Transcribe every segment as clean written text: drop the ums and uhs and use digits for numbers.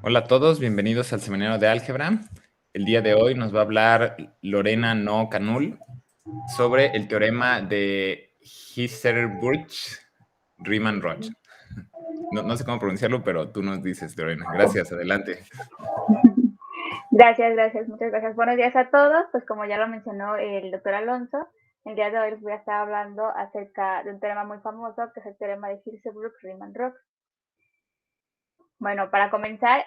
Hola a todos, bienvenidos al Seminario de Álgebra. El día de hoy nos va a hablar Lorena No Canul sobre el teorema de Hirzebruch-Riemann-Roch. No sé cómo pronunciarlo, pero tú nos dices, Lorena. Gracias, adelante. Gracias, muchas gracias. Buenos días a todos. Pues como ya lo mencionó el doctor Alonso, el día de hoy les voy a estar hablando acerca de un teorema muy famoso, que es el teorema de Hirzebruch-Riemann-Roch. Bueno, para comenzar,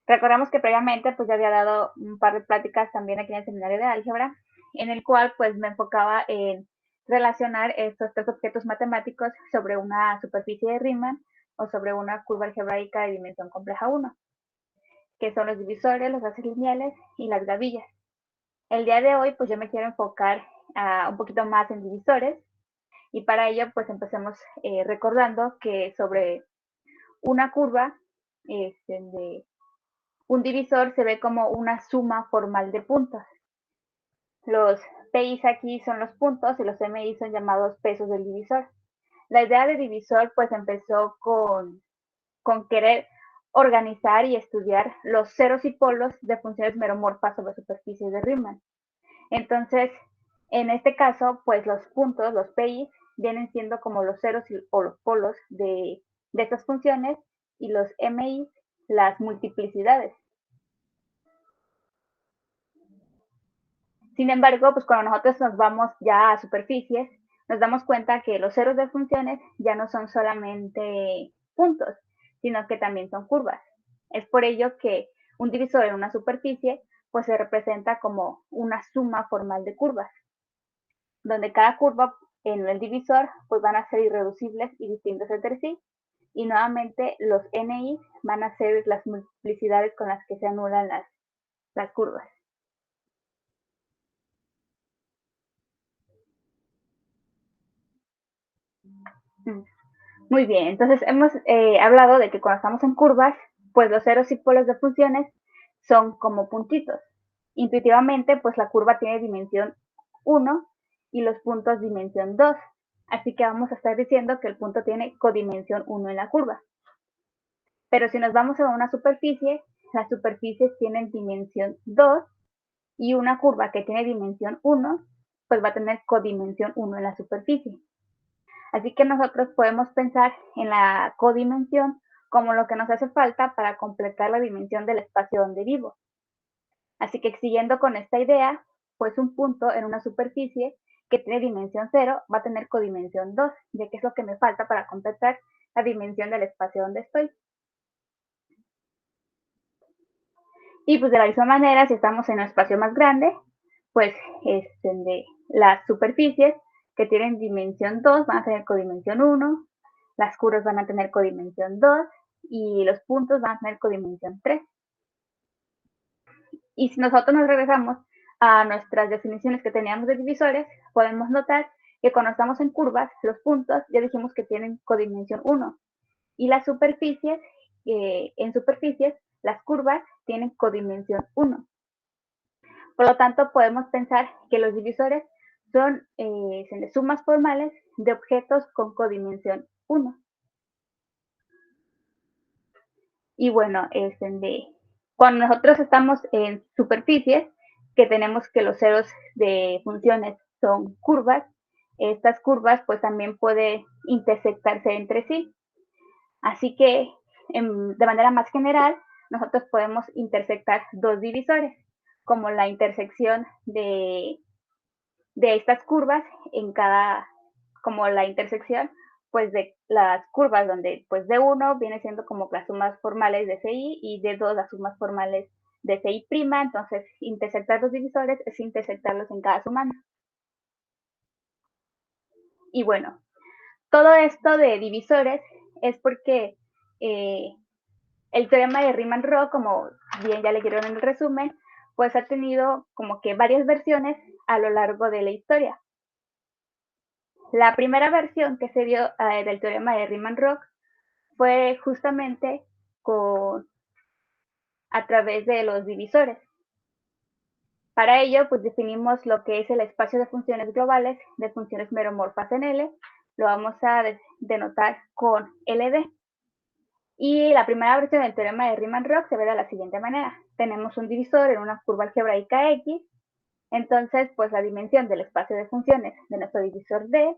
recordamos que previamente pues ya había dado un par de pláticas también aquí en el seminario de álgebra, en el cual pues me enfocaba en relacionar estos tres objetos matemáticos sobre una superficie de Riemann o sobre una curva algebraica de dimensión compleja 1, que son los divisores, los haces lineales y las gavillas. El día de hoy pues yo me quiero enfocar un poquito más en divisores, y para ello pues empecemos recordando que sobre una curva de un divisor se ve como una suma formal de puntos. Los PIs aquí son los puntos y los MI son llamados pesos del divisor. La idea de divisor pues empezó con querer organizar y estudiar los ceros y polos de funciones meromorfas sobre superficies de Riemann. Entonces, en este caso, pues los puntos, los PIs, vienen siendo como los ceros o los polos de estas funciones, y los MIs, las multiplicidades. Sin embargo, pues cuando nosotros nos vamos ya a superficies, nos damos cuenta que los ceros de funciones ya no son solamente puntos, sino que también son curvas. Es por ello que un divisor en una superficie pues se representa como una suma formal de curvas, donde cada curva en el divisor pues van a ser irreducibles y distintos entre sí, y nuevamente los NI van a ser las multiplicidades con las que se anulan las curvas. Muy bien, entonces hemos hablado de que cuando estamos en curvas, pues los ceros y polos de funciones son como puntitos. Intuitivamente, pues la curva tiene dimensión 1 y los puntos dimensión 2. Así que vamos a estar diciendo que el punto tiene codimensión 1 en la curva. Pero si nos vamos a una superficie, las superficies tienen dimensión 2, y una curva que tiene dimensión 1, pues va a tener codimensión 1 en la superficie. Así que nosotros podemos pensar en la codimensión como lo que nos hace falta para completar la dimensión del espacio donde vivo. Así que siguiendo con esta idea, pues un punto en una superficie que tiene dimensión 0 va a tener codimensión 2, ya que es lo que me falta para completar la dimensión del espacio donde estoy. Y pues de la misma manera, si estamos en un espacio más grande, pues de las superficies que tienen dimensión 2 van a tener codimensión 1, las curvas van a tener codimensión 2 y los puntos van a tener codimensión 3. Y si nosotros nos regresamos a nuestras definiciones que teníamos de divisores, podemos notar que cuando estamos en curvas, los puntos ya dijimos que tienen codimensión 1, y las superficies, en superficies, las curvas tienen codimensión 1. Por lo tanto, podemos pensar que los divisores son sumas formales de objetos con codimensión 1. Y bueno, cuando nosotros estamos en superficies, que tenemos que los ceros de funciones son curvas, estas curvas pues también pueden intersectarse entre sí. Así que, de manera más general, nosotros podemos intersectar dos divisores, como la intersección de estas curvas en cada, como la intersección pues de las curvas, donde pues D1 viene siendo como las sumas formales de CI y D2 las sumas formales de CI', entonces intersectar los divisores es intersectarlos en cada sumando. Y bueno, todo esto de divisores es porque el teorema de Riemann-Roch, como bien ya leyeron en el resumen, pues ha tenido como que varias versiones a lo largo de la historia. La primera versión que se dio del teorema de Riemann-Roch fue justamente a través de los divisores. Para ello, pues definimos lo que es el espacio de funciones globales de funciones meromorfas en L. Lo vamos a denotar con LD. Y la primera versión del teorema de Riemann-Roch se ve de la siguiente manera. Tenemos un divisor en una curva algebraica X. Entonces, pues la dimensión del espacio de funciones de nuestro divisor D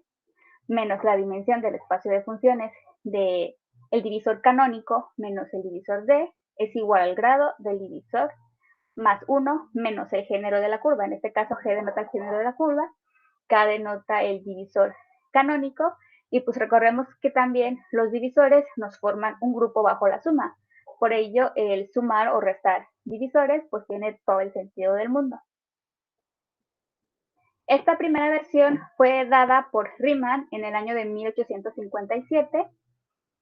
menos la dimensión del espacio de funciones del divisor canónico menos el divisor D es igual al grado del divisor más 1 menos el género de la curva. En este caso, G denota el género de la curva, K denota el divisor canónico, y pues recordemos que también los divisores nos forman un grupo bajo la suma. Por ello, el sumar o restar divisores pues tiene todo el sentido del mundo. Esta primera versión fue dada por Riemann en el año de 1857.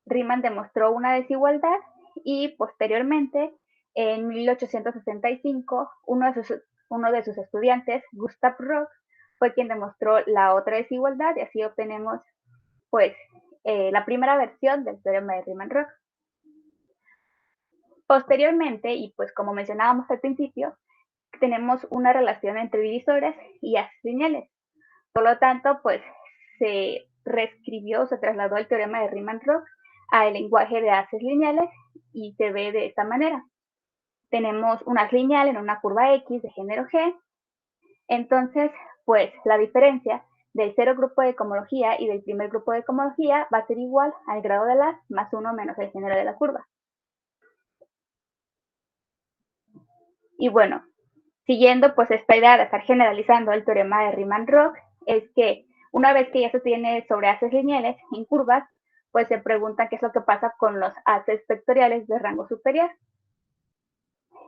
Riemann demostró una desigualdad y posteriormente, en 1865, uno de sus estudiantes, Gustav Roch, fue quien demostró la otra desigualdad, y así obtenemos pues la primera versión del teorema de Riemann-Roch. Posteriormente, y pues como mencionábamos al principio, tenemos una relación entre divisores y haces lineales. Por lo tanto, pues se reescribió, se trasladó el teorema de Riemann-Roch al lenguaje de haces lineales y se ve de esta manera. Tenemos un haz lineal en una curva X de género G. Entonces, pues la diferencia del cero grupo de cohomología y del primer grupo de cohomología va a ser igual al grado del haz más 1 menos el género de la curva. Y bueno, siguiendo pues esta idea de estar generalizando el teorema de Riemann-Roch, es que una vez que ya se tiene sobre haces lineales en curvas, pues se pregunta qué es lo que pasa con los haces vectoriales de rango superior.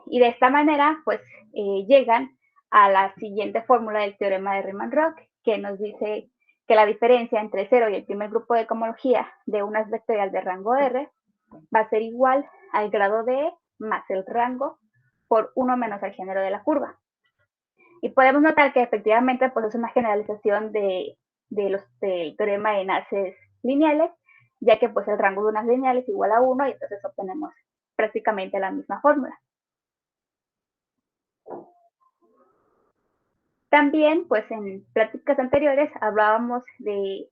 Y de esta manera, pues llegan a la siguiente fórmula del teorema de Riemann-Roch, que nos dice que la diferencia entre 0 y el primer grupo de cohomología de un haz vectorial de rango R va a ser igual al grado de E más el rango por 1 menos el género de la curva. Y podemos notar que efectivamente pues, es una generalización del teorema en haces lineales, ya que pues, el rango de unas lineales es igual a 1 y entonces obtenemos prácticamente la misma fórmula. También, pues en pláticas anteriores hablábamos de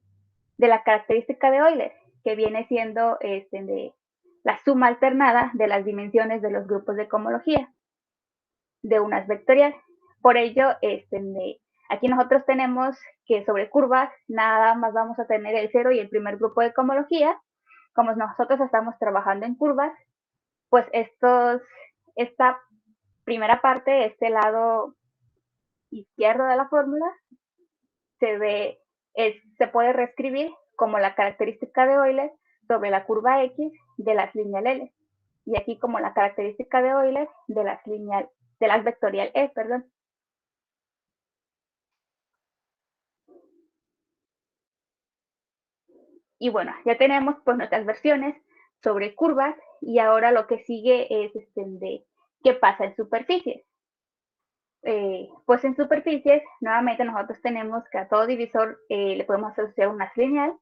la característica de Euler, que viene siendo de la suma alternada de las dimensiones de los grupos de cohomología de un haz vectorial. Por ello, aquí nosotros tenemos que sobre curvas nada más vamos a tener el 0 y el primer grupo de cohomología. Como nosotros estamos trabajando en curvas, pues esta primera parte, este lado izquierdo de la fórmula, se puede reescribir como la característica de Euler sobre la curva X de las lineales, y aquí como la característica de Euler de las vectorial E, perdón. Y bueno, ya tenemos pues nuestras versiones sobre curvas, y ahora lo que sigue es de qué pasa en superficies. Pues en superficies, nuevamente nosotros tenemos que a todo divisor le podemos asociar un haz lineal,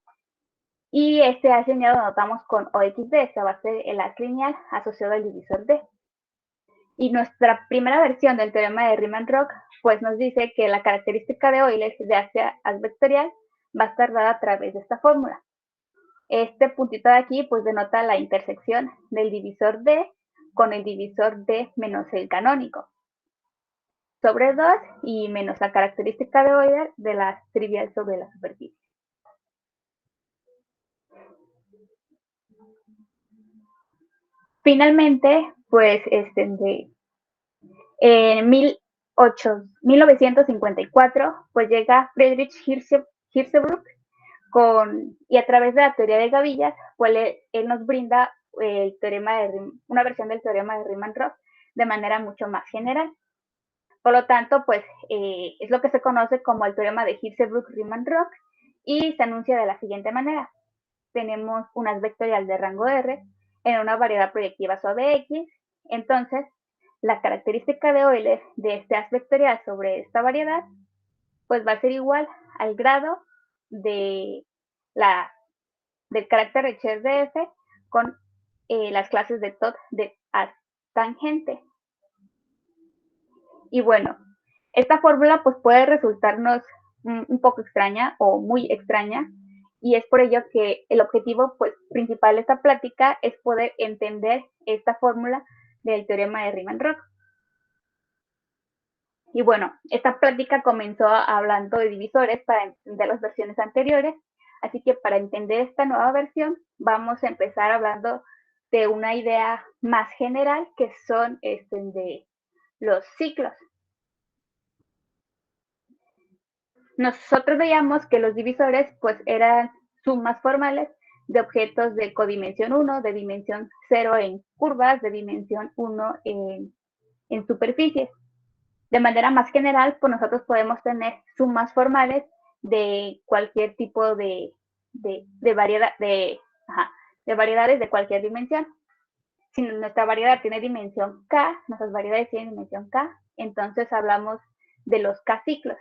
y este haz lineal lo notamos con OXD, esta va a ser el haz lineal asociado al divisor D. Y nuestra primera versión del teorema de Riemann-Roch pues nos dice que la característica de Euler de haz vectorial va a estar dada a través de esta fórmula. Este puntito de aquí pues denota la intersección del divisor D con el divisor D menos el canónico sobre 2 y menos la característica de Euler de la trivial sobre la superficie. Finalmente, pues en 1954 pues llega Friedrich Hirzebruch y a través de la teoría de gavillas, pues él nos brinda una versión del teorema de Riemann-Roch de manera mucho más general. Por lo tanto, pues es lo que se conoce como el teorema de Hirzebruch-Riemann-Roch, y se anuncia de la siguiente manera. Tenemos un haz vectorial de rango R en una variedad proyectiva suave X. Entonces, la característica de Euler de este haz vectorial sobre esta variedad pues va a ser igual al grado del carácter Riccier de F con las clases de Todd de haz tangente. Y bueno, esta fórmula pues puede resultarnos un poco extraña o muy extraña, Y es por ello que el objetivo pues, principal de esta plática es poder entender esta fórmula del teorema de Riemann-Roch. Y bueno, esta plática comenzó hablando de divisores para entender las versiones anteriores, así que para entender esta nueva versión vamos a empezar hablando de una idea más general que son de los ciclos. Nosotros veíamos que los divisores pues eran sumas formales de objetos de codimensión 1, de dimensión 0 en curvas, de dimensión 1 en superficies. De manera más general, pues nosotros podemos tener sumas formales de cualquier tipo de variedad, de variedades de cualquier dimensión. Si nuestra variedad tiene dimensión K, nuestras variedades tienen dimensión K, entonces hablamos de los K ciclos.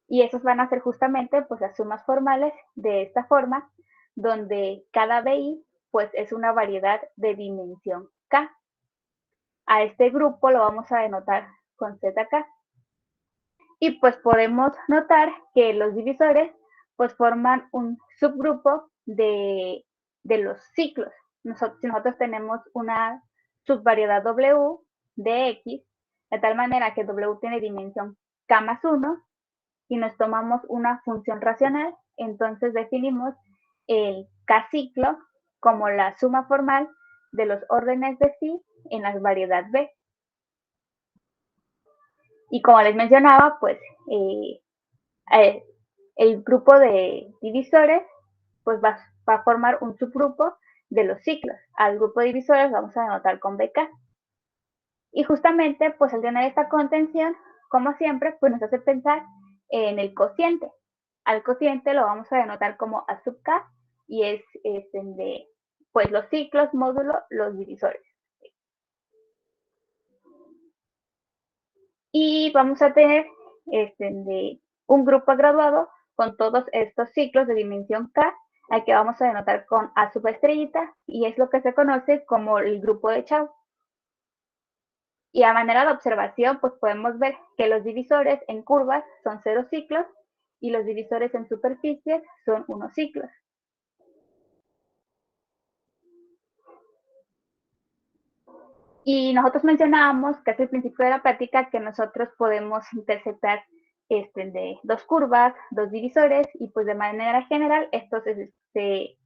Y esos van a ser justamente pues las sumas formales de esta forma, donde cada BI pues es una variedad de dimensión K. A este grupo lo vamos a denotar con ZK. Y pues podemos notar que los divisores pues forman un subgrupo de los ciclos. Si nosotros tenemos una subvariedad W de X, de tal manera que W tiene dimensión K más 1, y nos tomamos una función racional, entonces definimos el K ciclo como la suma formal de los órdenes de phi en la variedad B. Y como les mencionaba, pues el grupo de divisores pues va a formar un subgrupo de los ciclos. Al grupo de divisores vamos a denotar con BK. Y justamente, pues al tener esta contención, como siempre, pues nos hace pensar en el cociente. Al cociente lo vamos a denotar como A sub K y es de pues los ciclos módulo los divisores. Y vamos a tener de un grupo graduado con todos estos ciclos de dimensión K, al que vamos a denotar con A sub estrellita, y es lo que se conoce como el grupo de Chau. Y a manera de observación, pues podemos ver que los divisores en curvas son 0 ciclos y los divisores en superficies son 1 ciclos. Y nosotros mencionábamos que al principio de la plática que nosotros podemos interceptar de dos curvas, dos divisores, y pues de manera general esto se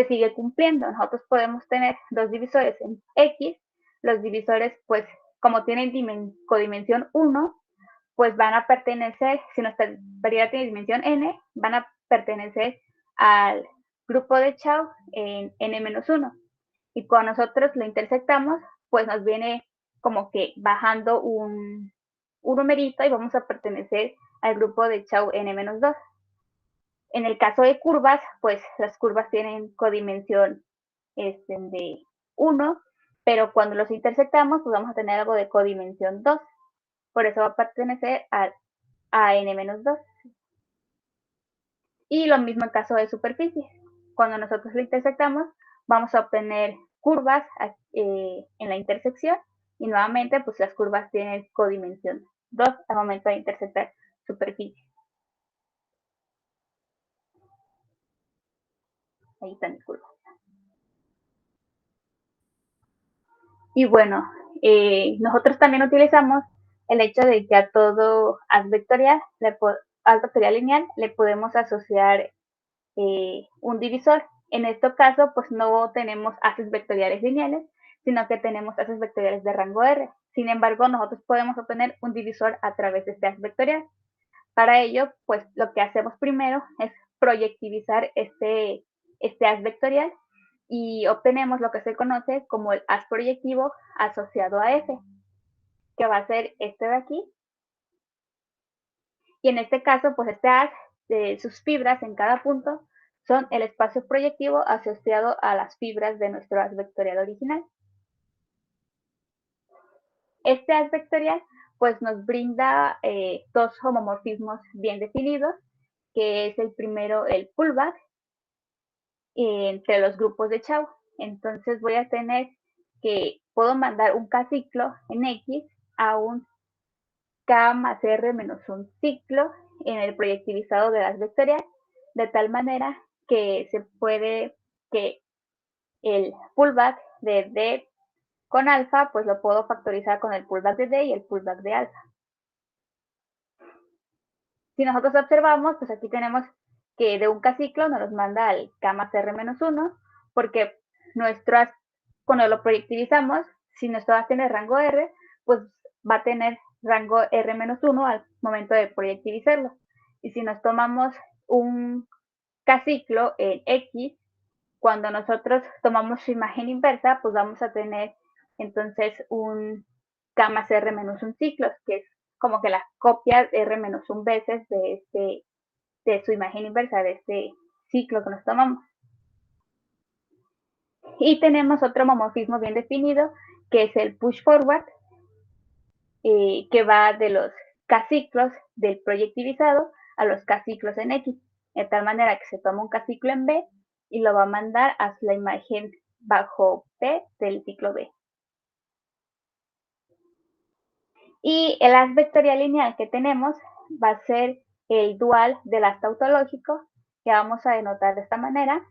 sigue cumpliendo. Nosotros podemos tener dos divisores en X, los divisores pues como tienen codimensión 1, pues van a pertenecer, si nuestra variedad tiene dimensión n, van a pertenecer al grupo de Chau en n-1. Y cuando nosotros lo intersectamos, pues nos viene como que bajando un numerito y vamos a pertenecer al grupo de Chau n-2. En el caso de curvas, pues las curvas tienen codimensión de 1, pero cuando los intersectamos, pues vamos a tener algo de codimensión 2. Por eso va a pertenecer a n-2. Y lo mismo en caso de superficie. Cuando nosotros lo intersectamos, vamos a obtener curvas en la intersección y nuevamente pues las curvas tienen codimensión 2 al momento de intersectar superficie. Ahí están mis curvas. Y bueno, nosotros también utilizamos el hecho de que a todo haz vectorial, lineal, le podemos asociar un divisor. En este caso, pues no tenemos haces vectoriales lineales, sino que tenemos haces vectoriales de rango R. Sin embargo, nosotros podemos obtener un divisor a través de este haz vectorial. Para ello, pues lo que hacemos primero es proyectivizar este haz vectorial y obtenemos lo que se conoce como el haz proyectivo asociado a F, que va a ser este de aquí. Y en este caso, pues este haz, sus fibras en cada punto son el espacio proyectivo asociado a las fibras de nuestro haz vectorial original. Este haz vectorial pues nos brinda dos homomorfismos bien definidos, que es el primero el pullback entre los grupos de Chau. Entonces voy a tener que puedo mandar un K ciclo en X a un K más R menos un ciclo en el proyectivizado de haz vectorial, de tal manera que se puede que el pullback de D con alfa, pues lo puedo factorizar con el pullback de D y el pullback de alfa. Si nosotros observamos, pues aquí tenemos que de un K-ciclo nos manda al K más R-1, porque cuando lo proyectivizamos, si nuestro A tiene rango R, pues va a tener rango R-1 al momento de proyectivizarlo. Y si nos tomamos un K-ciclo en X, cuando nosotros tomamos su imagen inversa, pues vamos a tener entonces un K más R menos un ciclos, que es como que la copia R menos un veces de su imagen inversa, de este ciclo que nos tomamos. Y tenemos otro homomorfismo bien definido, que es el push forward, que va de los K-ciclos del proyectivizado a los K-ciclos en X, de tal manera que se toma un K-ciclo en B y lo va a mandar a la imagen bajo P del ciclo B. Y el haz vectorial lineal que tenemos va a ser el dual del haz tautológico, que vamos a denotar de esta manera,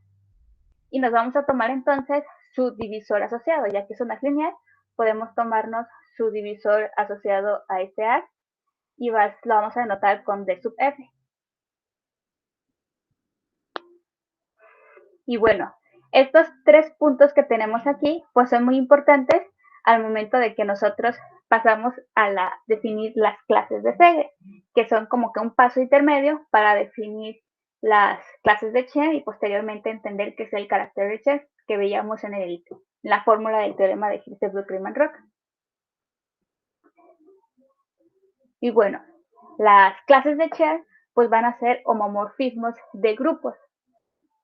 y nos vamos a tomar entonces su divisor asociado, ya que es un haz lineal, podemos tomarnos su divisor asociado a este haz y lo vamos a denotar con D sub F. Y bueno, estos 3 puntos que tenemos aquí, pues son muy importantes al momento de que nosotros pasamos a definir las clases de Segre, que son como que un paso intermedio para definir las clases de Chern y posteriormente entender qué es el carácter de Chern que veíamos en la fórmula del teorema de Hirzebruch-Riemann-Roch. Y bueno, las clases de Chern pues van a ser homomorfismos de grupos.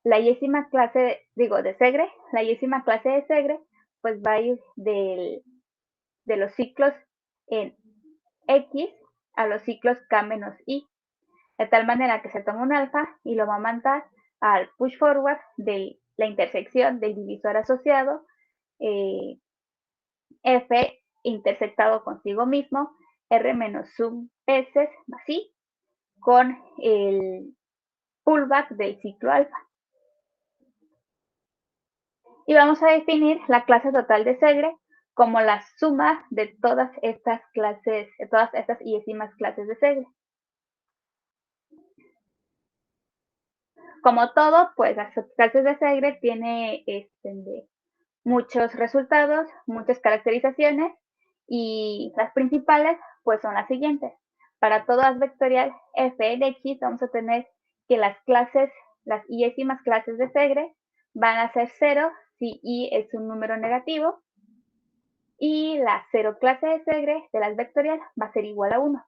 La yésima clase, de Segre, la yésima clase de Segre, pues va a ir de los ciclos en X a los ciclos K menos I, de tal manera que se toma un alfa y lo va a mandar al push forward de la intersección del divisor asociado F intersectado consigo mismo, R menos sub veces más I, con el pullback del ciclo alfa. Y vamos a definir la clase total de Segre como la suma de todas estas clases, de todas estas yésimas clases de Segre. Como todo, pues las clases de Segre tiene muchos resultados, muchas caracterizaciones y las principales pues son las siguientes. Para todo haz vectorial f de x vamos a tener que las yésimas clases de Segre van a ser 0 si i es un número negativo y la 0 clase de Segre del haz vectorial va a ser igual a 1.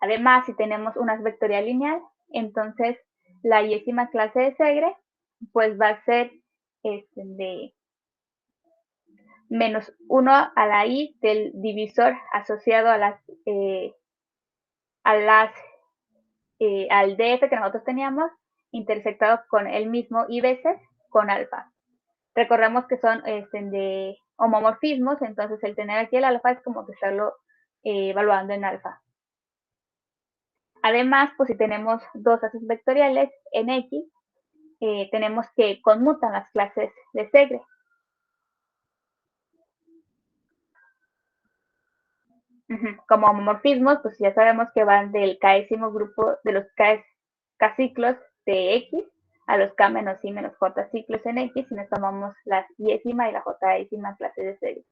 Además, si tenemos un haz vectorial lineal, entonces la yésima clase de Segre pues va a ser de menos 1 a la i del divisor asociado al df que nosotros teníamos intersectado con el mismo i veces con alfa. Recordemos que son de homomorfismos, entonces el tener aquí el alfa es como que estarlo evaluando en alfa. Además, pues si tenemos dos haces vectoriales en X, tenemos que conmutan las clases de Segre. Como homomorfismos, pues ya sabemos que van del késimo grupo de los K ciclos de X a los K menos I menos J ciclos en X y nos tomamos la yésima y la J-ésima clase de Segre.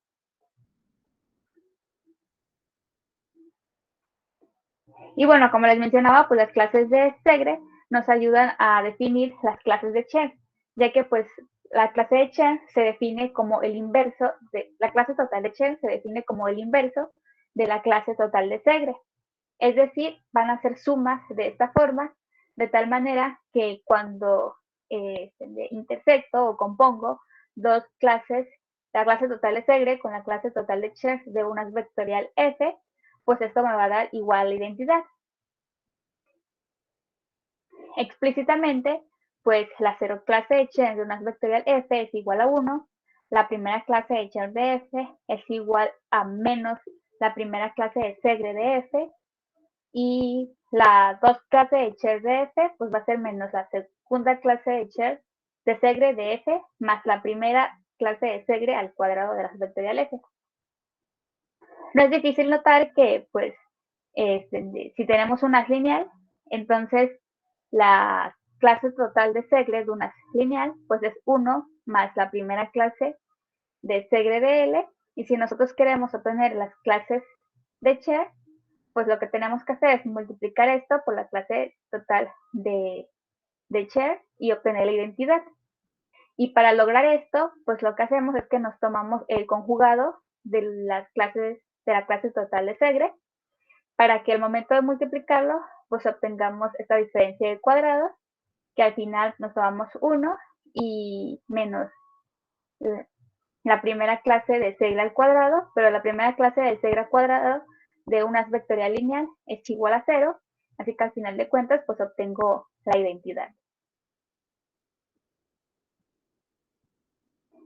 Y bueno, como les mencionaba, pues las clases de Segre nos ayudan a definir las clases de Chern, ya que pues la clase de Chern se define como el inverso la clase total de Chern se define como el inverso de la clase total de Segre. Es decir, van a ser sumas de esta forma, de tal manera que cuando intersecto o compongo dos clases, la clase total de Segre con la clase total de Chern de un haz vectorial F, pues esto me va a dar igual identidad. Explícitamente, pues la cero clase de Chern de un haz vectorial F es igual a 1, la primera clase de Chern de F es igual a menos la primera clase de Segre de F, y la 2 clase de Cher de F pues va a ser menos la segunda clase de Cher de Segre de F más la primera clase de Segre al cuadrado de la vectorial F. No es difícil notar que pues si tenemos una lineal, entonces la clase total de Segre de una lineal pues es 1 más la primera clase de Segre de L, y si nosotros queremos obtener las clases de Cher, pues lo que tenemos que hacer es multiplicar esto por la clase total de Cher y obtener la identidad. Y para lograr esto, pues lo que hacemos es que nos tomamos el conjugado de las clases de la clase total de Segre para que al momento de multiplicarlo, pues obtengamos esta diferencia de cuadrados, que al final nos tomamos 1 y menos la primera clase de Segre al cuadrado, pero la primera clase del Segre al cuadrado de una vectorial lineal es igual a 0, así que al final de cuentas pues obtengo la identidad.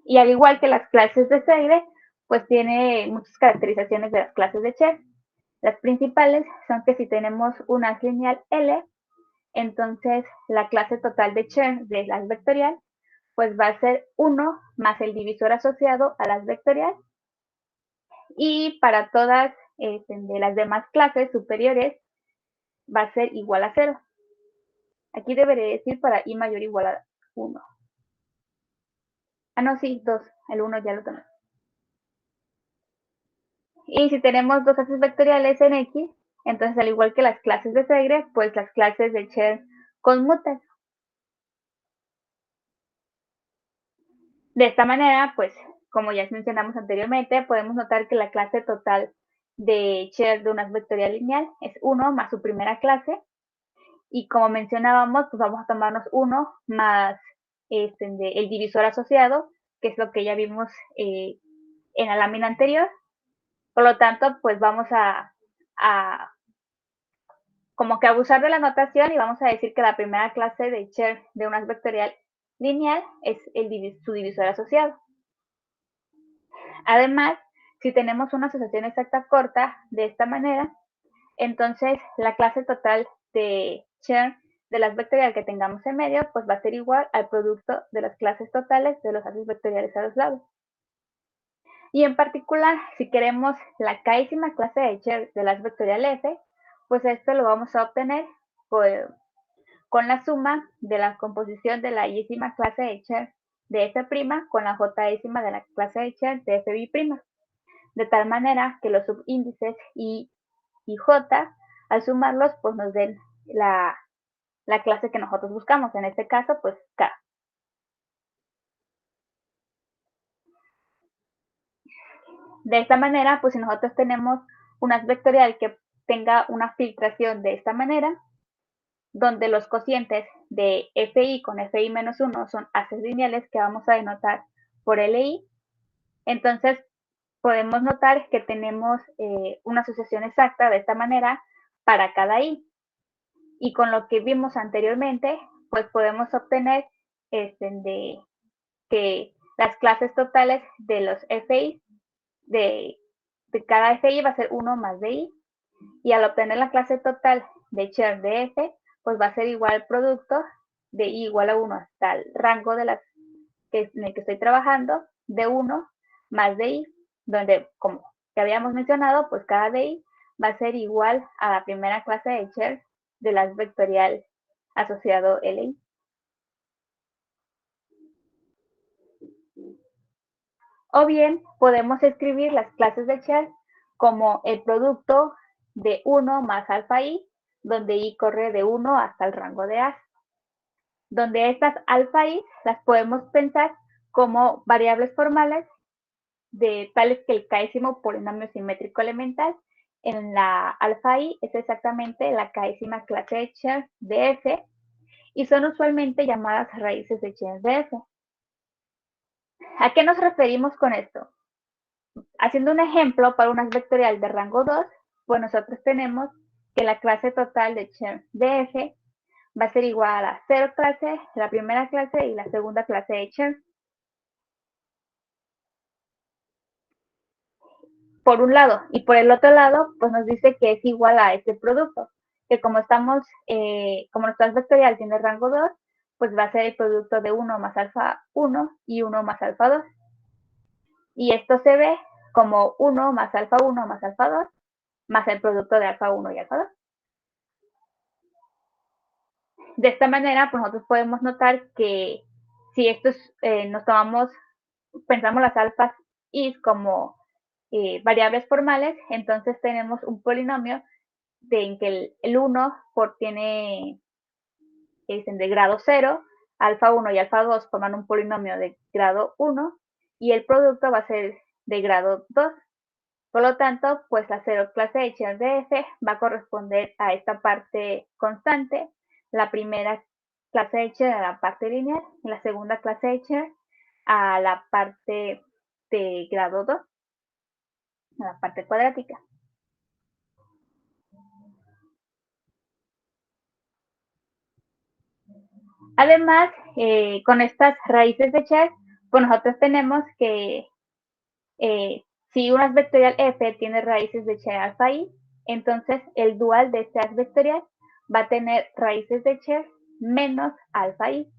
Y al igual que las clases de Segre, pues tiene muchas caracterizaciones de las clases de Cher. Las principales son que si tenemos una lineal L, entonces la clase total de Cher de la vectorial pues va a ser 1 más el divisor asociado a las vectorial, y para todas de las demás clases superiores va a ser igual a 0. Aquí debería decir para i mayor o igual a 1. Ah, no, sí, 2. El 1 ya lo tomé. Y si tenemos dos haces vectoriales en X, entonces al igual que las clases de Segre, pues las clases de Cher conmutan. De esta manera, pues como ya mencionamos anteriormente, podemos notar que la clase total de Cher de una vectorial lineal es 1 más su primera clase, y como mencionábamos, pues vamos a tomarnos 1 más el divisor asociado, que es lo que ya vimos en la lámina anterior. Por lo tanto, pues vamos a como que abusar de la notación y vamos a decir que la primera clase de Cher de una vectorial lineal es su divisor asociado. Además, si tenemos una asociación exacta corta de esta manera, entonces la clase total de Cher de las vectoriales que tengamos en medio pues va a ser igual al producto de las clases totales de los haces vectoriales a los lados. Y en particular, si queremos la k-ísima clase de Cher de las vectoriales F, pues esto lo vamos a obtener con la suma de la composición de la y-ísima clase de Cher de F' con la j-ísima de la clase de Cher de F'B', de tal manera que los subíndices I y J, al sumarlos, pues nos den la clase que nosotros buscamos, en este caso, pues K. De esta manera, pues si nosotros tenemos una vectorial que tenga una filtración de esta manera, donde los cocientes de Fi con Fi menos 1 son haces lineales que vamos a denotar por Li, entonces podemos notar que tenemos una asociación exacta de esta manera para cada I. Y con lo que vimos anteriormente, pues podemos obtener que las clases totales de los FI de cada FI va a ser 1 más de I, y al obtener la clase total de Cher de F, pues va a ser igual al producto de I igual a 1 hasta el rango de las en el que estoy trabajando, de 1 más de I, donde, como ya habíamos mencionado, pues cada de I va a ser igual a la primera clase de Cher de las vectorial asociado Li. O bien podemos escribir las clases de Cher como el producto de 1 más alfa I, donde I corre de 1 hasta el rango de A, donde estas alfa I las podemos pensar como variables formales de tales que el k-ísimo polinomio simétrico elemental en la alfa I es exactamente la k-ísima clase de Cher de F, y son usualmente llamadas raíces de Cher de F. ¿A qué nos referimos con esto? Haciendo un ejemplo para una vectorial de rango 2, pues nosotros tenemos que la clase total de Cher de F va a ser igual a la 0 clase, la primera clase y la segunda clase de Cher. por un lado, y por el otro lado, pues nos dice que es igual a este producto, que como estamos, como nuestro vectorial tiene rango 2, pues va a ser el producto de 1 más alfa 1 y 1 más alfa 2. Y esto se ve como 1 más alfa 1 más alfa 2, más el producto de alfa 1 y alfa 2. De esta manera, pues nosotros podemos notar que si estos nos tomamos, pensamos las alfas y como variables formales, entonces tenemos un polinomio en que el 1 tiene de grado 0, alfa 1 y alfa 2 forman un polinomio de grado 1 y el producto va a ser de grado 2. Por lo tanto, pues la 0 clase H de F va a corresponder a esta parte constante, la primera clase H a la parte lineal y la segunda clase H a la parte de grado 2, a la parte cuadrática. Además, con estas raíces de Chern, pues nosotros tenemos que si un haz vectorial F tiene raíces de Chern alfa i, entonces el dual de este haz vectorial va a tener raíces de Chern menos alfa i.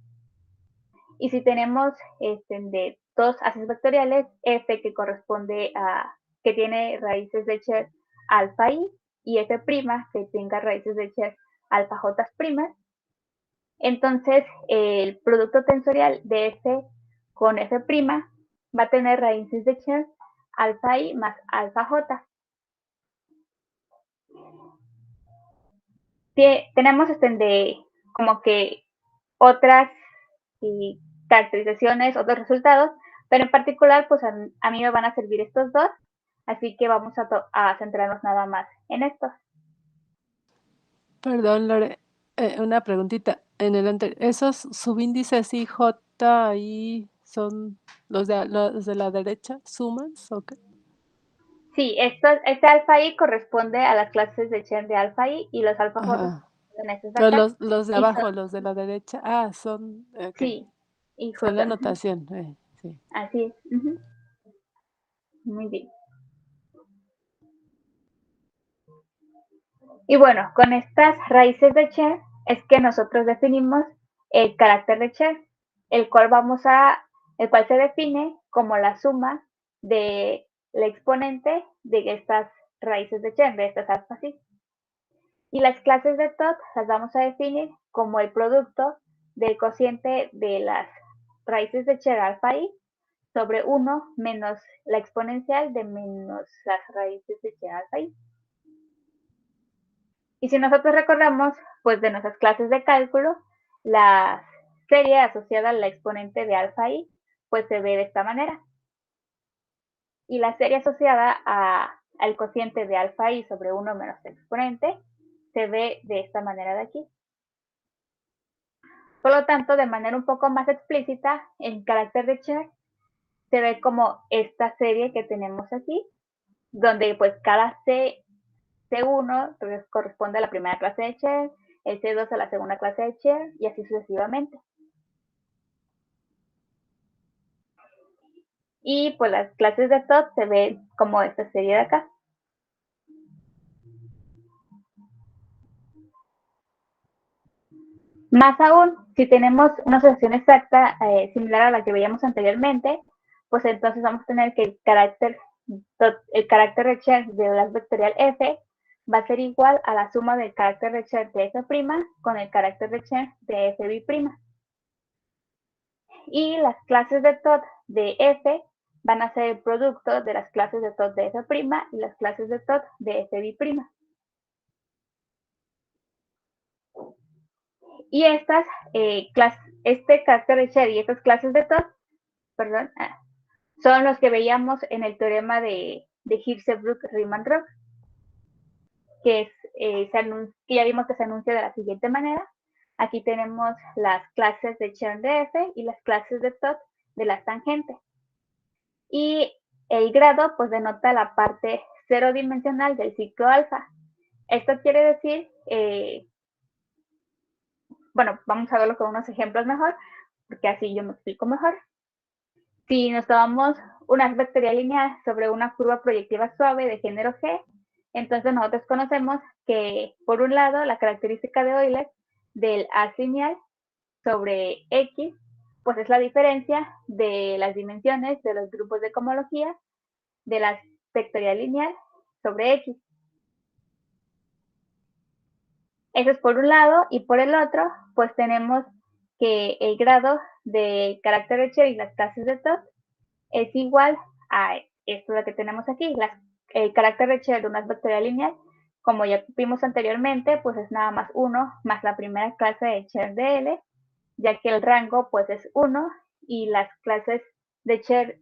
Y si tenemos de dos haces vectoriales, F que corresponde a, que tiene raíces de Chern alfa i, y F' que tenga raíces de Chern alfa j', entonces el producto tensorial de F con F' va a tener raíces de Chern alfa i más alfa j. Tenemos de como que otras caracterizaciones, otros resultados, pero en particular pues a mí me van a servir estos dos, así que vamos a centrarnos nada más en estos. Perdón, Lore, una preguntita. En el ¿esos subíndices I, J, I son los de la derecha? ¿Sumas o qué? Sí, este alfa i corresponde a las clases de Chern de alfa i y los alfa j en estos de acá. Los de abajo, los de la derecha. Ah, son. Okay. Sí, y J. Son la notación. Sí. Así es. Muy bien. Y bueno, con estas raíces de Chern es que nosotros definimos el carácter de Chern, el cual se define como la suma de la exponente de estas raíces de Chern, de estas alfas i. Y las clases de Todd las vamos a definir como el producto del cociente de las raíces de Chern alfa i sobre 1 menos la exponencial de menos las raíces de Chern alfa i. Y si nosotros recordamos, pues de nuestras clases de cálculo, la serie asociada a la exponente de alfa i, pues se ve de esta manera. Y la serie asociada al cociente de alfa i sobre 1 menos el exponente se ve de esta manera de aquí. Por lo tanto, de manera un poco más explícita, el carácter de Chern se ve como esta serie que tenemos aquí, donde pues cada C1 corresponde a la primera clase de Chern, el C2 a la segunda clase de Chern y así sucesivamente. Y pues las clases de Todd se ven como esta serie de acá. Más aún, si tenemos una asociación exacta similar a la que veíamos anteriormente, pues entonces vamos a tener que el carácter de Chern de la vectorial F va a ser igual a la suma del carácter de Chern de F' con el carácter de Chern de F'. Y las clases de Todd de F van a ser el producto de las clases de Todd de F' y las clases de Todd de F'. Y este carácter de Chern y estas clases de Todd, son los que veíamos en el teorema de Hirzebruch-Riemann-Roch, que ya vimos que se anuncia de la siguiente manera. Aquí tenemos las clases de Chern de F y las clases de Todd de las tangentes. Y el grado pues denota la parte cero dimensional del ciclo alfa. Esto quiere decir, bueno, vamos a verlo con unos ejemplos mejor, porque así yo me explico mejor. Si nos tomamos una haz vectorial lineal sobre una curva proyectiva suave de género G. Entonces nosotros conocemos que, por un lado, la característica de Euler del haz lineal sobre X, pues es la diferencia de las dimensiones de los grupos de cohomología de la vectorial lineal sobre X. Eso es por un lado, y por el otro, pues tenemos que el grado de carácter de Cher y las clases de Todd es igual a esto que tenemos aquí. El carácter de Cher de una vectorial lineal, como ya vimos anteriormente, pues es nada más 1 más la primera clase de Cher de L, ya que el rango pues es 1 y las clases de Cher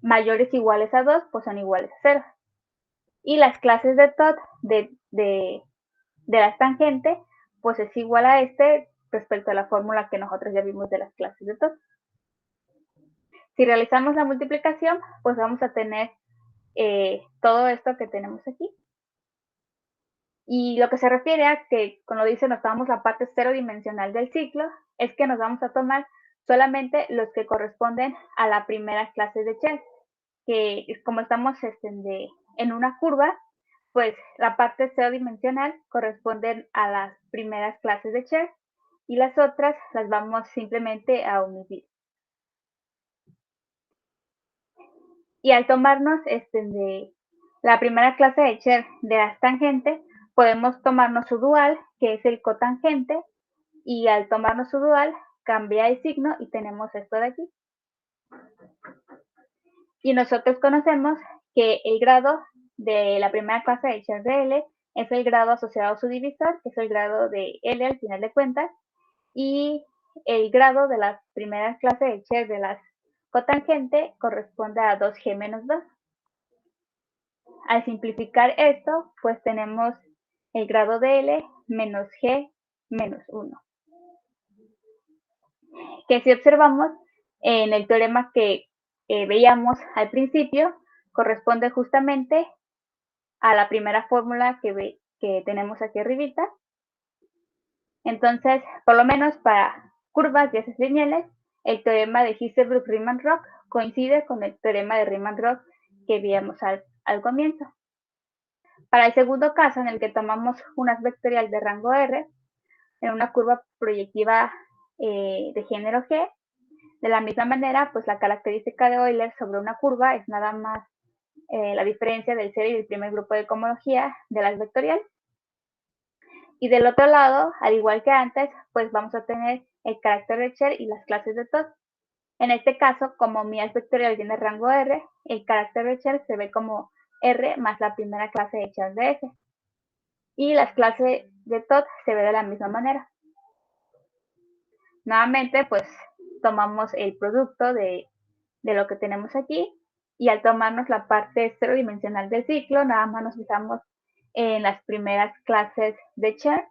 mayores o iguales a 2 pues son iguales a 0. Y las clases de Todd de la tangente pues es igual a este respecto a la fórmula que nosotros ya vimos de las clases de Todd. Si realizamos la multiplicación, pues vamos a tener todo esto que tenemos aquí. Y lo que se refiere a que, cuando dice nos tomamos la parte cero dimensional del ciclo, es que nos vamos a tomar solamente los que corresponden a la primera clase de Cher, que como estamos en una curva, pues la parte cero dimensional corresponde a las primeras clases de Cher y las otras las vamos simplemente a omitir. Y al tomarnos de la primera clase de Cher de las tangentes, podemos tomarnos su dual, que es el cotangente, y al tomarnos su dual, cambia el signo y tenemos esto de aquí. Y nosotros conocemos que el grado de la primera clase de Cher de L es el grado asociado a su divisor, que es el grado de L al final de cuentas, y el grado de la primera clase de Cher de las cotangente corresponde a 2G menos 2. Al simplificar esto, pues tenemos el grado de L menos G menos 1. Que si observamos en el teorema que veíamos al principio, corresponde justamente a la primera fórmula que tenemos aquí arribita. Entonces, por lo menos para curvas y haces lineales, el teorema de Hirzebruch-Riemann-Roch coincide con el teorema de Riemann-Roch que vimos al comienzo. Para el segundo caso, en el que tomamos un haz vectorial de rango R en una curva proyectiva de género G, de la misma manera, pues la característica de Euler sobre una curva es nada más la diferencia del cero y del primer grupo de cohomología de la haz vectorial. Y del otro lado, al igual que antes, pues vamos a tener el carácter de Cher y las clases de Todd. En este caso, como mi haz vectorial tiene rango R, el carácter de Cher se ve como R más la primera clase de Cher de F. Y las clases de Todd se ve de la misma manera. Nuevamente, pues tomamos el producto de lo que tenemos aquí y al tomarnos la parte cero dimensional del ciclo, nada más nos fijamos en las primeras clases de Cher,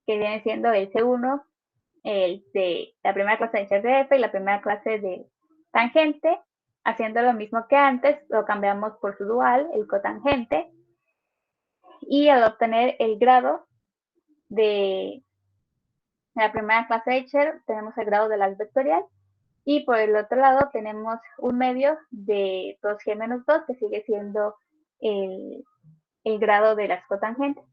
que viene siendo el C1, el de la primera clase de Cher de F y la primera clase de tangente. Haciendo lo mismo que antes, lo cambiamos por su dual, el cotangente, y al obtener el grado de la primera clase de Cher, tenemos el grado del haz vectorial, y por el otro lado tenemos un medio de 2G menos 2, que sigue siendo el grado de las cotangentes.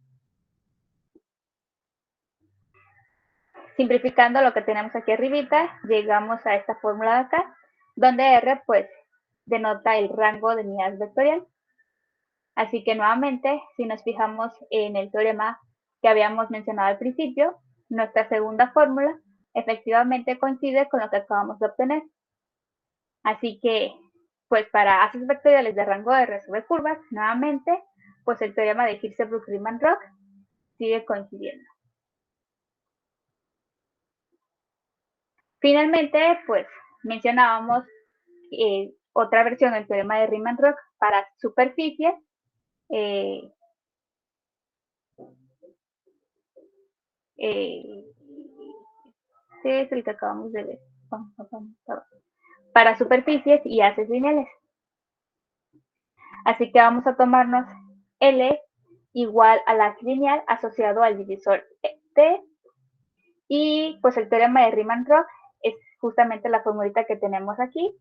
Simplificando lo que tenemos aquí arribita, llegamos a esta fórmula de acá, donde R pues denota el rango de mi haz vectorial. Así que nuevamente, si nos fijamos en el teorema que habíamos mencionado al principio, nuestra segunda fórmula efectivamente coincide con lo que acabamos de obtener. Así que, pues para haces vectoriales de rango R sobre curvas, nuevamente, pues el teorema de Hirzebruch-Riemann-Roch sigue coincidiendo. Finalmente, pues mencionábamos otra versión del teorema de Riemann-Roch para superficies. Es el que acabamos de ver. Para superficies y haces lineales. Así que vamos a tomarnos L igual al haz lineal asociado al divisor T. Y pues el teorema de Riemann-Roch es justamente la formulita que tenemos aquí.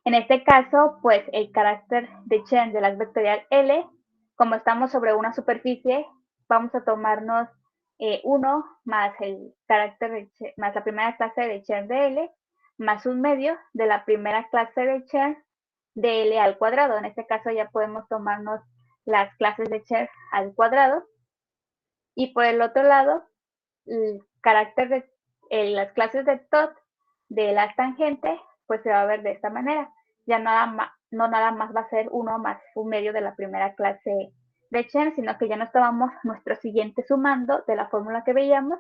En este caso, pues el carácter de Chen de la vectorial L, como estamos sobre una superficie, vamos a tomarnos 1 más el carácter de Chen, más la primera clase de Chen de L, más un medio de la primera clase de Chen de L al cuadrado. En este caso ya podemos tomarnos las clases de Chen al cuadrado. Y por el otro lado, el carácter de las clases de Todd de la tangente, pues se va a ver de esta manera. Ya no nada más va a ser 1 más un medio de la primera clase de Chen, sino que ya nos tomamos nuestro siguiente sumando de la fórmula que veíamos,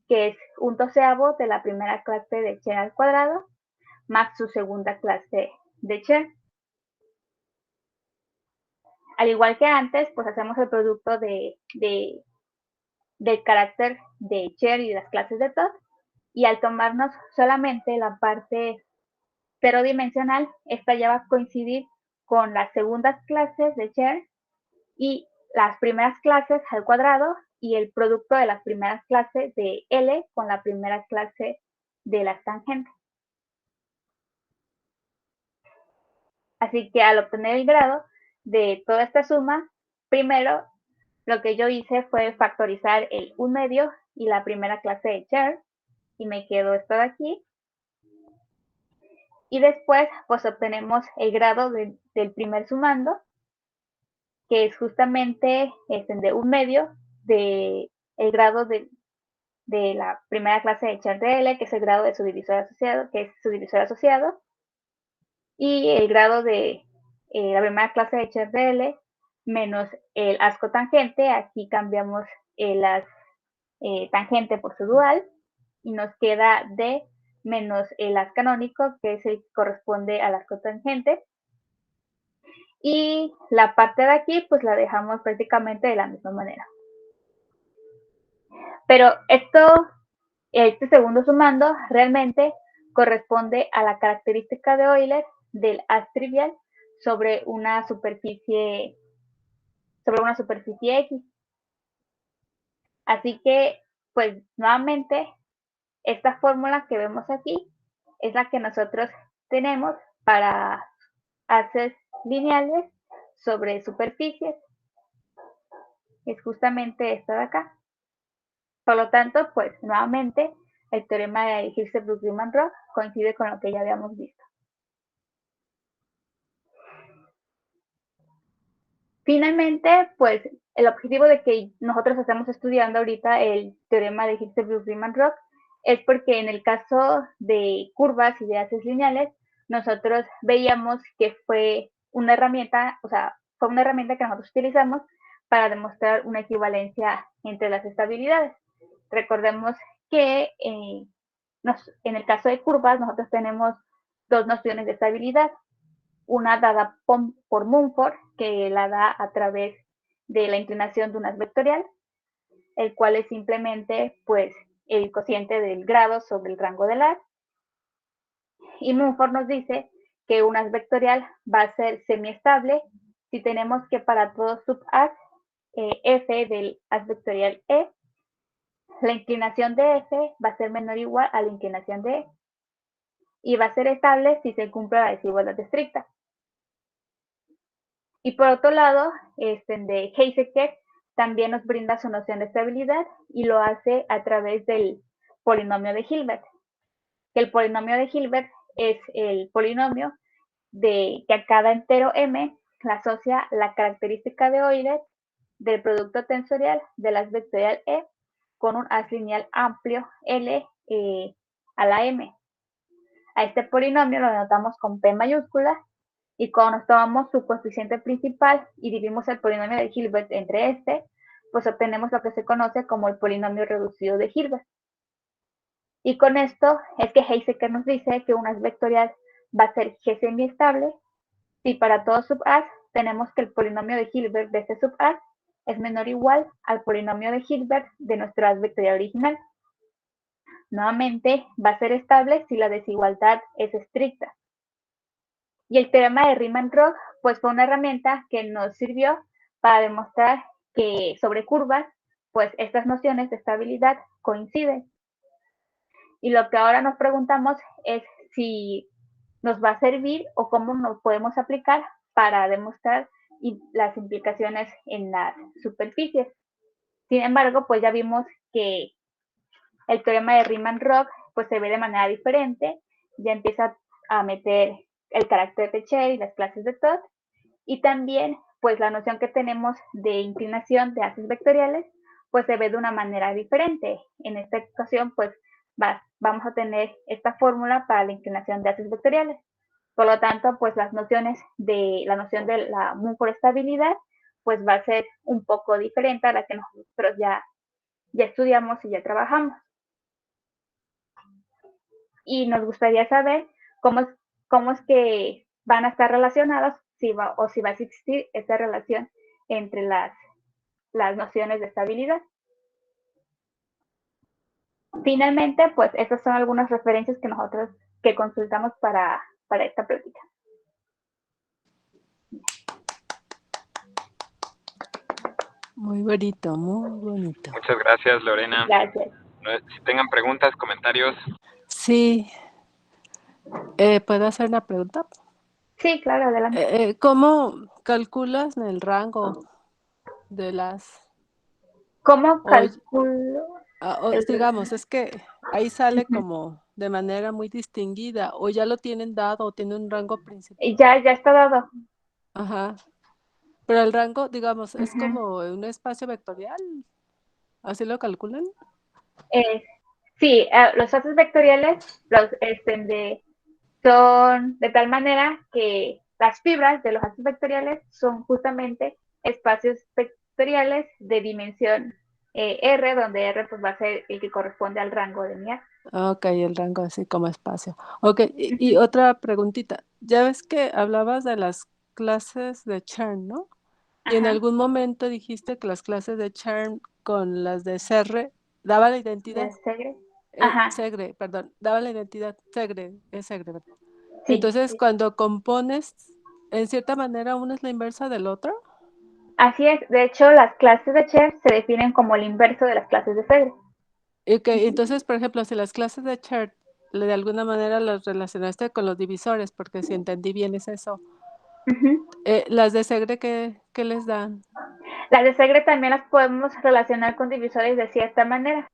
que es 1/12 de la primera clase de Chen al cuadrado, más su segunda clase de Chen. Al igual que antes, pues hacemos el producto del carácter de Chen y de las clases de Todd, y al tomarnos solamente la parte cero dimensional, esta ya va a coincidir con las segundas clases de Chen y las primeras clases al cuadrado y el producto de las primeras clases de L con la primera clase de las tangentes. Así que al obtener el grado de toda esta suma, primero lo que yo hice fue factorizar el 1/2 y la primera clase de Chen y me quedó esto de aquí. Y después pues obtenemos el grado del primer sumando, que es justamente de 1/2 de el grado de la primera clase de Chen de L, que es el grado de su divisor asociado, que es su divisor asociado, y el grado de la primera clase de Chen de L menos el as cotangente. Aquí cambiamos el as tangente por su dual y nos queda D menos el as canónico, que es el que corresponde al as cotangente. Y la parte de aquí pues la dejamos prácticamente de la misma manera. Pero este segundo sumando realmente corresponde a la característica de Euler del haz trivial sobre una superficie X. Así que, pues nuevamente, esta fórmula que vemos aquí es la que nosotros tenemos para haces lineales sobre superficies. Es justamente esta de acá. Por lo tanto, pues nuevamente el teorema de Hirsebruch-Riemann-Roch coincide con lo que ya habíamos visto. Finalmente, pues el objetivo de que nosotros estamos estudiando ahorita el teorema de Hirsebruch-Riemann-Roch es porque en el caso de curvas y de haces lineales, nosotros veíamos que fue una herramienta, fue una herramienta que nosotros utilizamos para demostrar una equivalencia entre las estabilidades. Recordemos que en el caso de curvas nosotros tenemos dos nociones de estabilidad, una dada por Mumford, que la da a través de la inclinación de un haz vectorial, el cual es simplemente pues el cociente del grado sobre el rango del haz. Y Mumford nos dice que un haz vectorial va a ser semiestable si tenemos que para todo subhaz f del haz vectorial E, la inclinación de f va a ser menor o igual a la inclinación de E, y va a ser estable si se cumple la desigualdad estricta. Y por otro lado, de Heisenberg también nos brinda su noción de estabilidad y lo hace a través del polinomio de Hilbert. El polinomio de Hilbert es el polinomio que a cada entero m le asocia la característica de Euler del producto tensorial de las vectorial E con un haz lineal amplio L a la m. A este polinomio lo denotamos con P mayúscula, y cuando nos tomamos su coeficiente principal y dividimos el polinomio de Hilbert entre este, pues obtenemos lo que se conoce como el polinomio reducido de Hilbert. Y con esto es que Heisenberg nos dice que un haz vectorial va a ser G semiestable si para todo subhaz tenemos que el polinomio de Hilbert de este subhaz es menor o igual al polinomio de Hilbert de nuestro haz vectorial original. Nuevamente, va a ser estable si la desigualdad es estricta. Y el teorema de Riemann-Roch pues fue una herramienta que nos sirvió para demostrar que sobre curvas pues estas nociones de estabilidad coinciden. Y lo que ahora nos preguntamos es si nos va a servir o cómo nos podemos aplicar para demostrar las implicaciones en las superficies. Sin embargo, pues ya vimos que el teorema de Riemann-Roch pues se ve de manera diferente, ya empieza a meter el carácter de Chern y las clases de Todd, y también pues la noción que tenemos de inclinación de haces vectoriales pues se ve de una manera diferente. En esta ocasión pues vamos a tener esta fórmula para la inclinación de haces vectoriales. Por lo tanto, pues la noción de la mu por estabilidad pues va a ser un poco diferente a la que nosotros ya estudiamos y ya trabajamos. Y nos gustaría saber cómo es que van a estar relacionados si va a existir esa relación entre las nociones de estabilidad. Finalmente, pues estas son algunas referencias que nosotros consultamos para esta práctica. Muy bonito, muy bonito. Muchas gracias, Lorena. Gracias. Si tengan preguntas, comentarios. Sí. ¿Puedo hacer una pregunta? Sí, claro, adelante. ¿Cómo calculas el rango de las... ¿Cómo calculo? Digamos, es que ahí sale como de manera muy distinguida, o ya lo tienen dado, o tiene un rango principal. Ya está dado. Ajá. Pero el rango, digamos, es como un espacio vectorial. ¿Así lo calculan? Sí, los haces vectoriales son de tal manera que las fibras de los haces vectoriales son justamente espacios vectoriales de dimensión R, donde R pues va a ser el que corresponde al rango de mi A. Ok, el rango así como espacio. Ok, y otra preguntita. Ya ves que hablabas de las clases de Chern, ¿no? Y en algún momento dijiste que las clases de Chern con las de Segre daba la identidad. Segre. Segre, perdón, daba la identidad. Segre, es Segre, ¿verdad? Sí, entonces, sí. cuando compones, en cierta manera, uno es la inversa del otro. Así es. De hecho, las clases de Chern se definen como el inverso de las clases de Segre. Entonces, por ejemplo, si las clases de Chern de alguna manera las relacionaste con los divisores, porque si entendí bien es eso. Las de Segre, ¿qué les dan? Las de Segre también las podemos relacionar con divisores de cierta manera.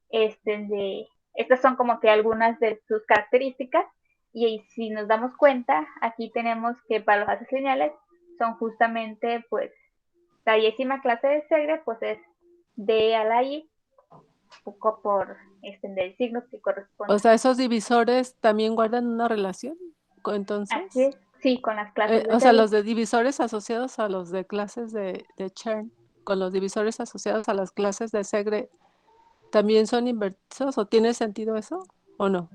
Estas son como que algunas de sus características, y si nos damos cuenta, aquí tenemos que para los haces lineales son justamente pues la 10ª clase de Segre pues es D a la I, poco por el signo que corresponde. O sea, esos divisores también guardan una relación, entonces. Así es, sí, con las clases de O sea, Segre. los de divisores asociados a los de clases de Chern, con los divisores asociados a las clases de Segre, ¿también son inversos o tiene sentido eso o no?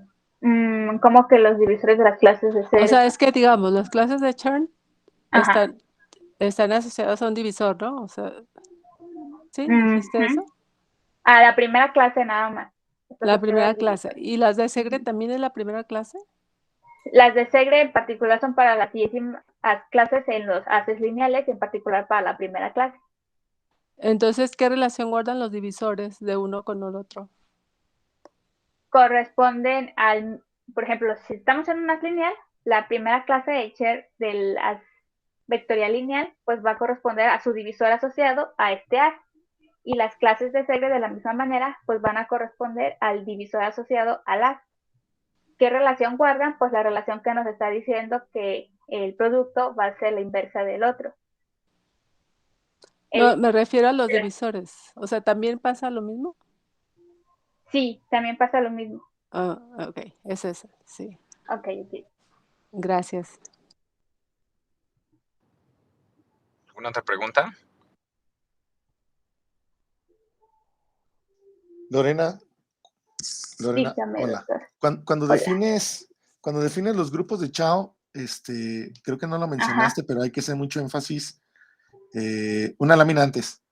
¿Cómo que los divisores de las clases de Segre? O sea, es que digamos, las clases de Chern están asociadas a un divisor, ¿no? O sea, ¿sí? ¿Dijiste eso? A la primera clase nada más. La primera clase. ¿Y las de Segre también es la primera clase? Las de Segre en particular son para las 10ª clases en los haces lineales, en particular para la primera clase. Entonces, ¿qué relación guardan los divisores de uno con el otro? Corresponden al, por ejemplo, si estamos en un haz lineal, la primera clase de Chern del haz vectorial lineal, pues va a corresponder a su divisor asociado a este haz. Y las clases de Segre de la misma manera, pues van a corresponder al divisor asociado al haz. ¿Qué relación guardan? Pues la relación que nos está diciendo que el producto va a ser la inversa del otro. No, me refiero a los divisores. O sea, ¿también pasa lo mismo? Sí, también pasa lo mismo. Ok, es eso, sí. Ok, sí. Gracias. ¿Alguna otra pregunta? Lorena, Dígame, hola. doctor. Cuando Hola. defines los grupos de Chao, creo que no lo mencionaste, pero hay que hacer mucho énfasis. Una lámina antes.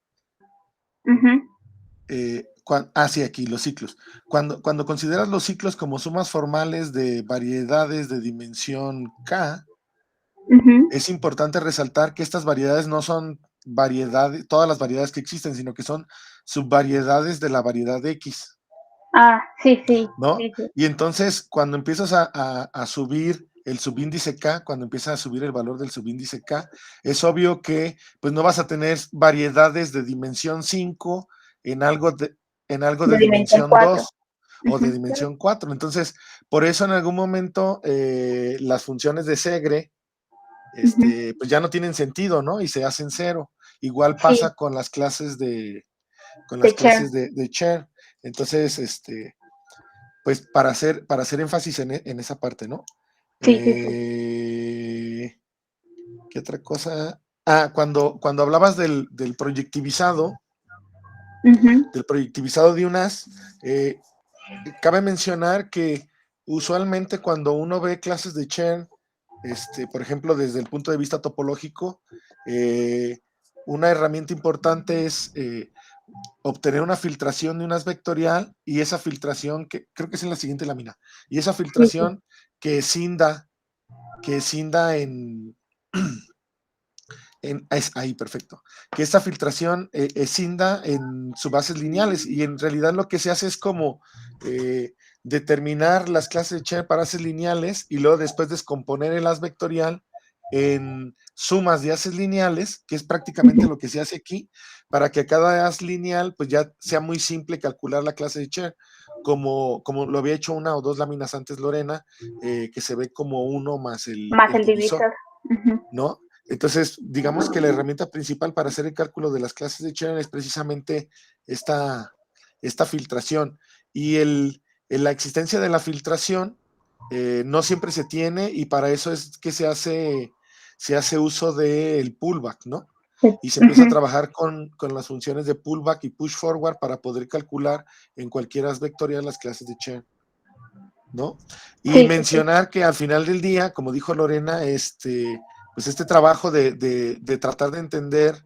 Sí, aquí, los ciclos. Cuando consideras los ciclos como sumas formales de variedades de dimensión K, es importante resaltar que estas variedades no son todas las variedades que existen, sino que son subvariedades de la variedad X. Sí. ¿No? Sí. Y entonces, cuando empiezas a subir el subíndice K, cuando empieza a subir el valor del subíndice K, es obvio que pues no vas a tener variedades de dimensión 5 en algo de dimensión dimensión 4. 2 o de dimensión 4. Entonces, por eso en algún momento las funciones de Segre pues ya no tienen sentido, ¿no? Y se hacen 0. Igual pasa Sí, con las clases de Chern. Chern. Entonces, pues para hacer énfasis en esa parte, ¿no? Sí. ¿Qué otra cosa? Cuando hablabas del proyectivizado, del proyectivizado de UNAS, cabe mencionar que usualmente cuando uno ve clases de Chern, por ejemplo, desde el punto de vista topológico, una herramienta importante es obtener una filtración de UNAS vectorial, y esa filtración, que creo que es en la siguiente lámina, y esa filtración que escinda ahí, perfecto. Que esta filtración escinda en subbases lineales, y en realidad lo que se hace es como determinar las clases de Chern para haces lineales, y luego después descomponer el haz vectorial en sumas de haces lineales, que es prácticamente lo que se hace aquí, para que cada haz lineal pues ya sea muy simple calcular la clase de Chern, como lo había hecho una o dos láminas antes Lorena, que se ve como 1 más el divisor, ¿no? Entonces, digamos que la herramienta principal para hacer el cálculo de las clases de Chern es precisamente esta filtración. Y la existencia de la filtración no siempre se tiene, y para eso es que se hace uso del pullback, ¿no? Y se empieza a trabajar con las funciones de pullback y push forward para poder calcular en cualquier haz vectorial las clases de Chern, ¿no? Y mencionar que al final del día, como dijo Lorena, pues este trabajo de tratar de entender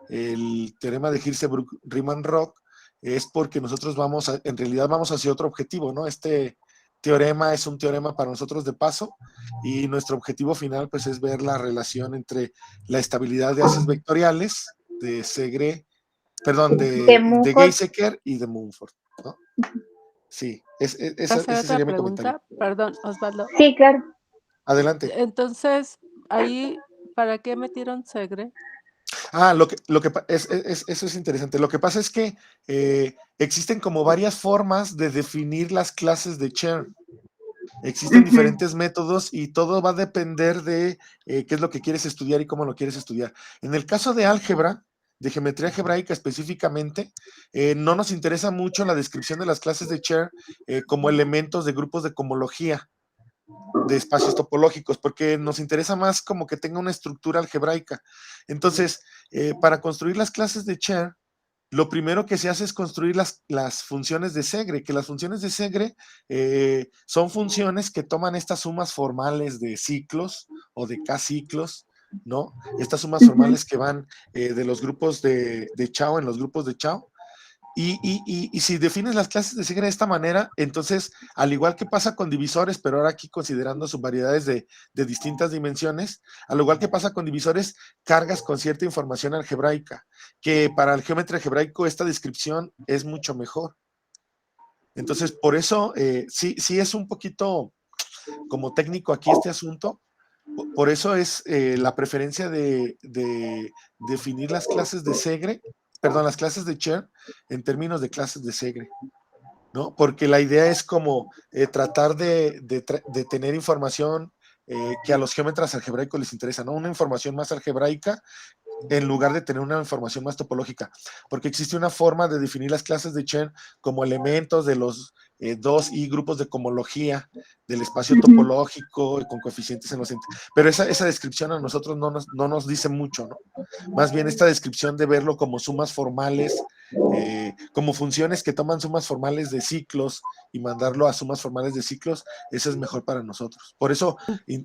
el teorema de Hirzebruch-Riemann-Roch es porque nosotros en realidad vamos hacia otro objetivo, ¿no? Este teorema es un teorema para nosotros de paso, y nuestro objetivo final pues es ver la relación entre la estabilidad de haces vectoriales de Segre, perdón, de Geisecker y de Mumford, ¿no? Sí, ese sería mi comentario. Perdón, Osvaldo. Sí, claro. Adelante. Entonces, ahí, ¿para qué metieron Segre? Eso es interesante. Lo que pasa es que existen como varias formas de definir las clases de Chern. Existen diferentes métodos, y todo va a depender de qué es lo que quieres estudiar y cómo lo quieres estudiar. En el caso de álgebra, de geometría algebraica específicamente, no nos interesa mucho la descripción de las clases de Chern como elementos de grupos de cohomología de espacios topológicos, porque nos interesa más como que tenga una estructura algebraica. Entonces, para construir las clases de Chern, lo primero que se hace es construir las funciones de Segre, que las funciones de Segre son funciones que toman estas sumas formales de ciclos o de K ciclos, ¿no? Estas sumas formales que van de los grupos de Chow en los grupos de Chow. Y si defines las clases de Segre de esta manera, entonces, al igual que pasa con divisores, pero ahora aquí considerando subvariedades de distintas dimensiones, al igual que pasa con divisores, cargas con cierta información algebraica, que para el geómetra algebraico esta descripción es mucho mejor. Entonces, por eso, sí es un poquito como técnico aquí este asunto. Por eso es la preferencia de definir las clases de Segre, perdón, las clases de Chern en términos de clases de Segre, ¿no? Porque la idea es como tratar de tener información que a los geómetras algebraicos les interesa, ¿no? Una información más algebraica en lugar de tener una información más topológica, porque existe una forma de definir las clases de Chern como elementos de los dos y grupos de cohomología del espacio topológico y con coeficientes en los pero esa descripción a nosotros no nos dice mucho, ¿no? Más bien esta descripción de verlo como sumas formales, como funciones que toman sumas formales de ciclos y mandarlo a sumas formales de ciclos, eso es mejor para nosotros. Por eso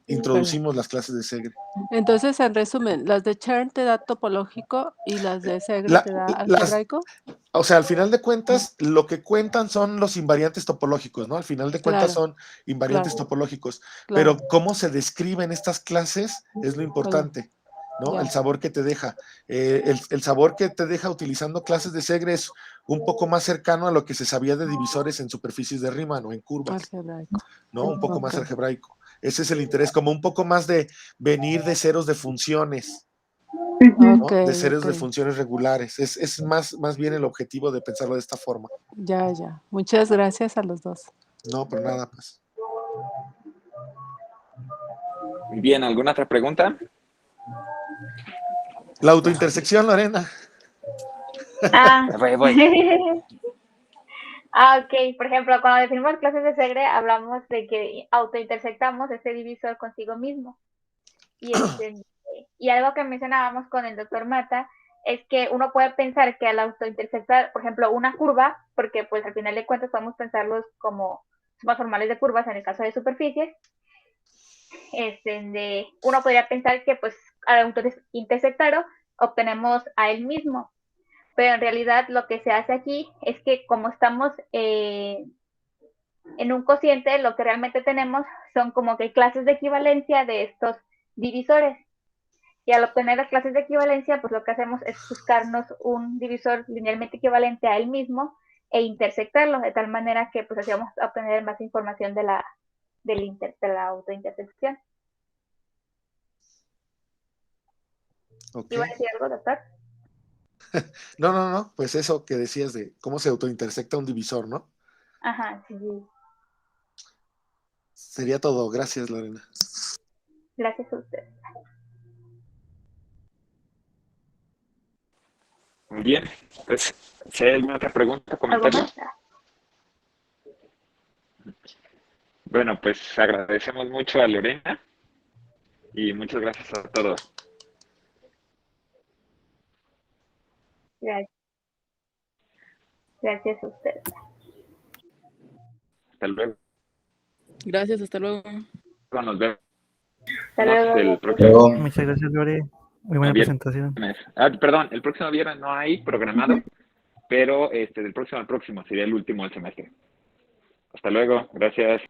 introducimos las clases de Segre. Entonces, en resumen, las de Chern te da topológico y las de Segre te da algebraico. O sea, al final de cuentas, lo que cuentan son los invariantes topológicos, ¿no? Al final de cuentas son invariantes topológicos. Pero cómo se describen estas clases es lo importante, ¿no? El sabor que te deja. El sabor que te deja utilizando clases de Segre es un poco más cercano a lo que se sabía de divisores en superficies de Riemann o en curvas, ¿no? Un poco más algebraico. Ese es el interés, como un poco más de venir de ceros de funciones, Ujú. ¿no? Ok, De ceros de ok. funciones regulares. Es más bien el objetivo de pensarlo de esta forma. Ya, ya. Muchas gracias a los dos. No, por nada, pues. Bien, ¿alguna otra pregunta? La autointersección, Lorena. Ah. Voy. Ah, ok. Por ejemplo, cuando definimos clases de Segre, hablamos de que autointersectamos este divisor consigo mismo. Y algo que mencionábamos con el doctor Mata es que uno puede pensar que al autointersectar, por ejemplo, una curva, porque pues al final de cuentas podemos pensarlos como sumas formales de curvas en el caso de superficies, uno podría pensar que pues al autointersectarlo obtenemos a él mismo, pero en realidad lo que se hace aquí es que como estamos en un cociente, lo que realmente tenemos son como que clases de equivalencia de estos divisores. Y al obtener las clases de equivalencia, pues lo que hacemos es buscarnos un divisor linealmente equivalente a él mismo e intersectarlo, de tal manera que pues así vamos a obtener más información de la autointersección. Okay. ¿Iba a decir algo, doctor? No, pues eso que decías de cómo se autointersecta un divisor, ¿no? Ajá, sí. Sería todo. Gracias, Lorena. Gracias a usted. Muy bien. Pues, si hay alguna otra pregunta, ¿Algo comentario. más? Bueno, pues agradecemos mucho a Lorena y muchas gracias a todos. Gracias. Gracias a usted. Hasta luego. Gracias, hasta luego. Nos vemos Hasta luego. el próximo Muchas gracias, Lore. Muy buena viernes. presentación. Perdón, el próximo viernes no hay programado, pero del próximo al próximo sería el último del semestre. Hasta luego. Gracias.